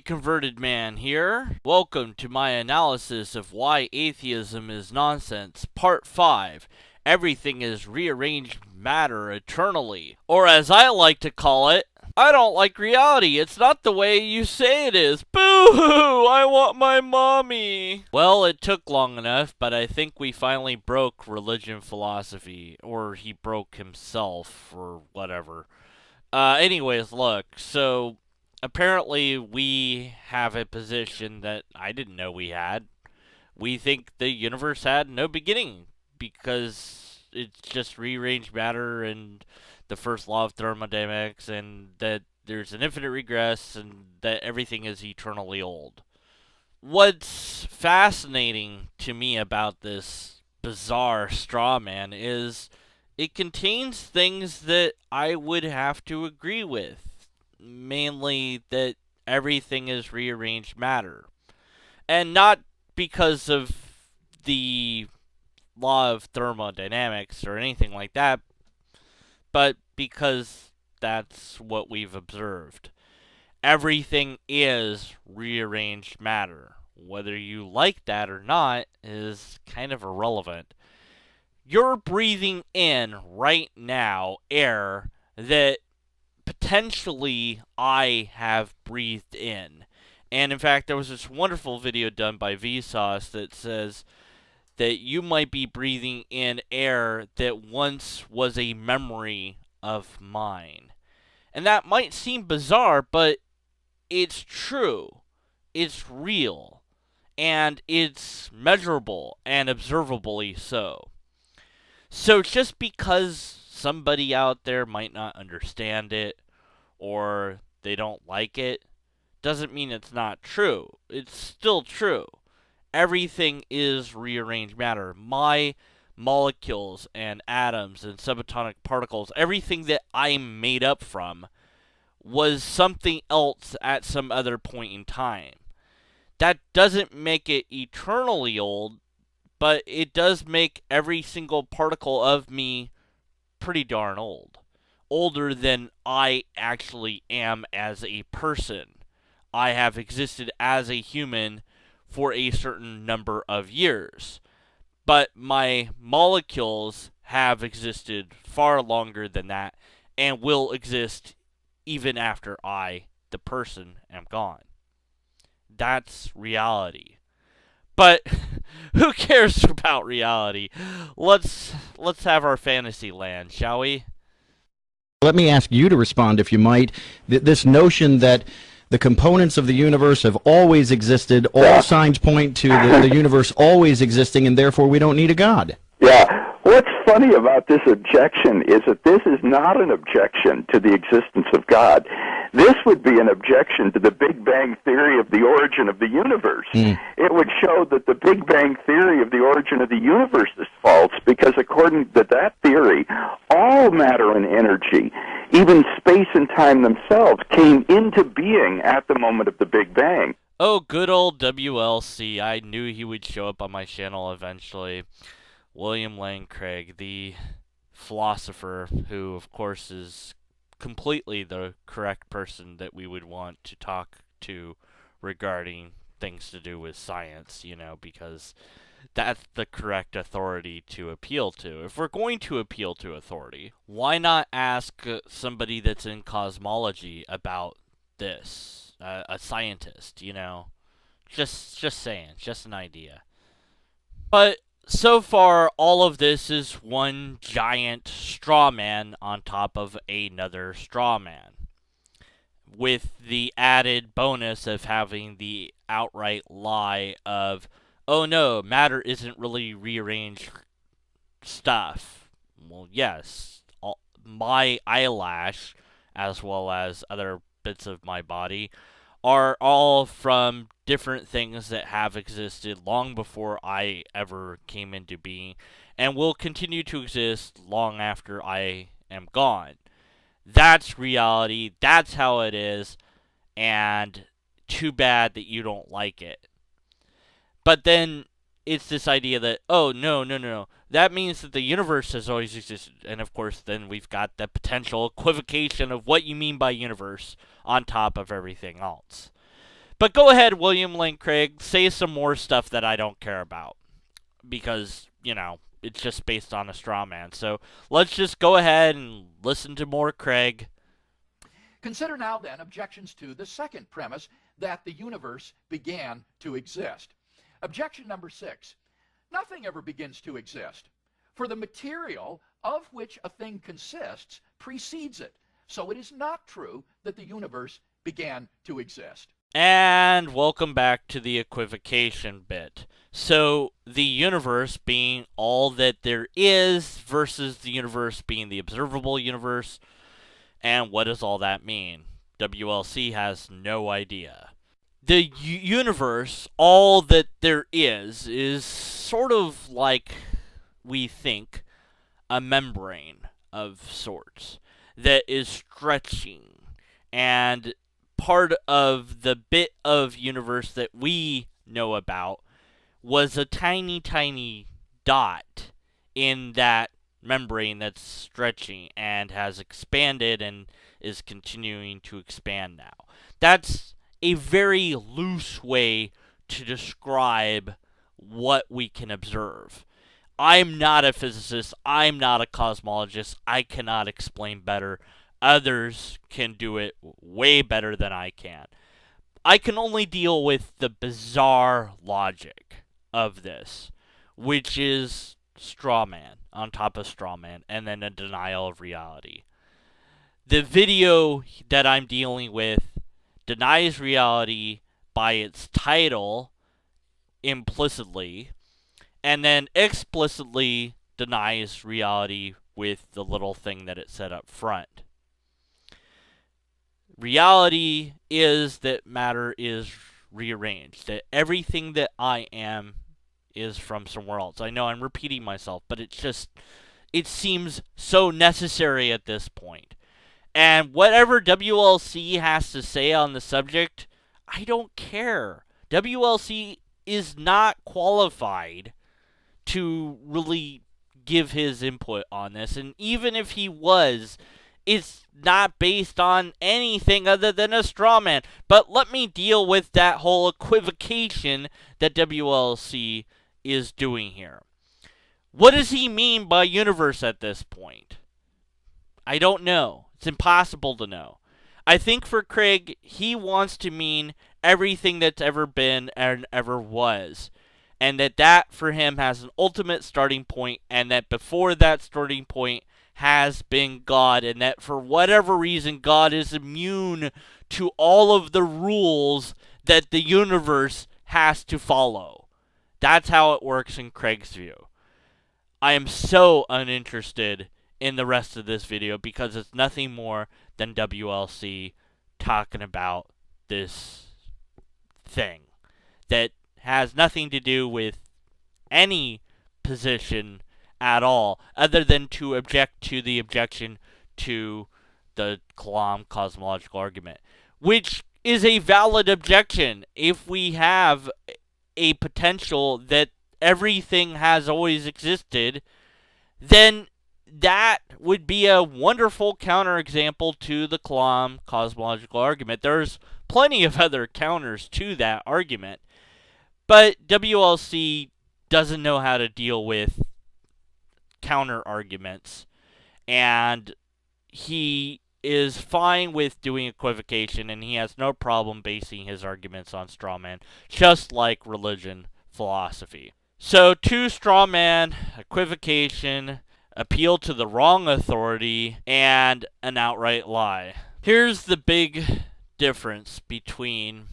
Deconverted Man here. Welcome to my analysis of why atheism is nonsense, Part 5. Everything is rearranged matter eternally. Or as I like to call it, I don't like reality. It's not the way you say it is. Boo-hoo! I want my mommy. Well, it took long enough, but I think we finally broke religion philosophy. Or he broke himself, or whatever. Anyways, look, so apparently we have a position that I didn't know we had. We think the universe had no beginning because it's just rearranged matter and the first law of thermodynamics, and that there's an infinite regress and that everything is eternally old. What's fascinating to me about this bizarre straw man is it contains things that I would have to agree with. Mainly that everything is rearranged matter. And not because of the law of thermodynamics or anything like that, but because that's what we've observed. Everything is rearranged matter. Whether you like that or not is kind of irrelevant. You're breathing in right now air that potentially I have breathed in. And in fact, there was this wonderful video done by Vsauce that says that you might be breathing in air that once was a memory of mine. And that might seem bizarre, but it's true. It's real. And it's measurable and observably so. So just because somebody out there might not understand it or they don't like it doesn't mean it's not true. It's still true. Everything is rearranged matter. My molecules and atoms and subatomic particles, everything that I'm made up from, was something else at some other point in time. That doesn't make it eternally old, but it does make every single particle of me pretty darn old. Older than I actually am as a person. I have existed as a human for a certain number of years. But my molecules have existed far longer than that and will exist even after I, the person, am gone. That's reality. But who cares about reality? Let's have our fantasy land, shall we? Let me ask you to respond, if you might. This notion that the components of the universe have always existed, all signs point to the universe always existing, and therefore we don't need a God. Yeah. What's funny about this objection is that this is not an objection to the existence of God. This would be an objection to the Big Bang theory of the origin of the universe. It would show that the Big Bang theory of the origin of the universe is false because according to that theory, all matter and energy, even space and time themselves, came into being at the moment of the Big Bang. Oh, good old WLC. I knew he would show up on my channel eventually. William Lane Craig, the philosopher who, of course, is completely the correct person that we would want to talk to regarding things to do with science, because that's the correct authority to appeal to. If we're going to appeal to authority, why not ask somebody that's in cosmology about this? A scientist, Just saying, just an idea. But so far, all of this is one giant straw man on top of another straw man, with the added bonus of having the outright lie of, oh no, matter isn't really rearranged stuff. Well, yes, my eyelash, as well as other bits of my body, are all from different things that have existed long before I ever came into being, and will continue to exist long after I am gone. That's reality, that's how it is, and too bad that you don't like it. But then it's this idea that, oh, no, that means that the universe has always existed, and of course then we've got the potential equivocation of what you mean by universe on top of everything else. But go ahead, William Lane Craig, say some more stuff that I don't care about. Because, it's just based on a straw man. So let's just go ahead and listen to more Craig. Consider now then objections to the second premise that the universe began to exist. Objection number 6. Nothing ever begins to exist, for the material of which a thing consists precedes it. So it is not true that the universe began to exist. And welcome back to the equivocation bit. So the universe being all that there is versus the universe being the observable universe. And what does all that mean? WLC has no idea. The universe, all that there is sort of like, we think, a membrane of sorts that is stretching. And part of the bit of universe that we know about was a tiny, tiny dot in that membrane that's stretching and has expanded and is continuing to expand now. That's a very loose way to describe what we can observe. I'm not a physicist. I'm not a cosmologist. I cannot explain better. Others can do it way better than I can. I can only deal with the bizarre logic of this, which is straw man on top of straw man, and then a denial of reality. The video that I'm dealing with denies reality by its title implicitly, and then explicitly denies reality with the little thing that it said up front. Reality is that matter is rearranged, that everything that I am is from somewhere else. I know I'm repeating myself, but it seems so necessary at this point. And whatever WLC has to say on the subject, I don't care. WLC is not qualified to really give his input on this, and even if he was, it's not based on anything other than a straw man. But let me deal with that whole equivocation that WLC is doing here. What does he mean by universe at this point? I don't know. It's impossible to know. I think for Craig, he wants to mean everything that's ever been and ever was. And that for him has an ultimate starting point, and that before that starting point has been God, and that for whatever reason God is immune to all of the rules that the universe has to follow. That's how it works in Craig's view. I am so uninterested in the rest of this video because it's nothing more than WLC talking about this thing that has nothing to do with any position at all, other than to object to the objection to the Kalam cosmological argument, which is a valid objection if we have a potential that everything has always existed. Then that would be a wonderful counterexample to the Kalam cosmological argument. There's plenty of other counters to that argument, but WLC doesn't know how to deal with counter arguments, and he is fine with doing equivocation, and he has no problem basing his arguments on straw man, just like religion philosophy. So, to straw man, equivocation, appeal to the wrong authority, and an outright lie. Here's the big difference between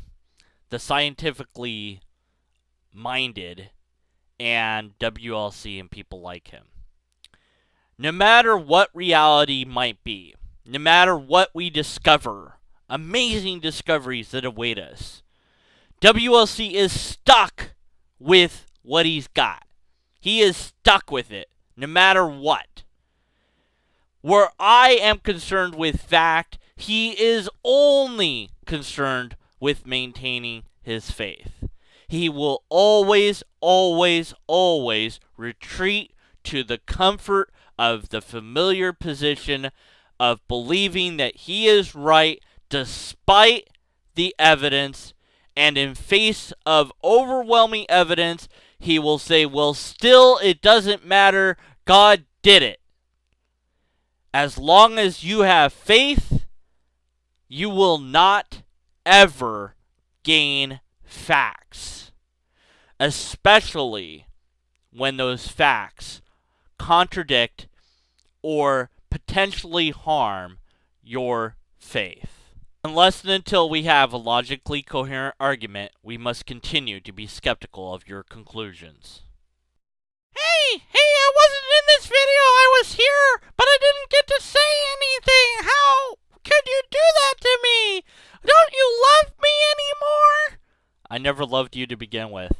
the scientifically minded and WLC and people like him. No matter what reality might be, no matter what we discover, amazing discoveries that await us, WLC is stuck with what he's got. He is stuck with it, no matter what. Where I am concerned with fact, he is only concerned with maintaining his faith. He will always, always, always retreat to the comfort of the familiar position of believing that he is right despite the evidence, And in face of overwhelming evidence, he will say, well, still, it doesn't matter. God did it. As long as you have faith, you will not ever gain facts, especially when those facts contradict or potentially harm your faith. Unless and until we have a logically coherent argument, we must continue to be skeptical of your conclusions. Hey, I wasn't in this video. I was here, but I didn't get to say anything. How could you do that to me? Don't you love me anymore? I never loved you to begin with.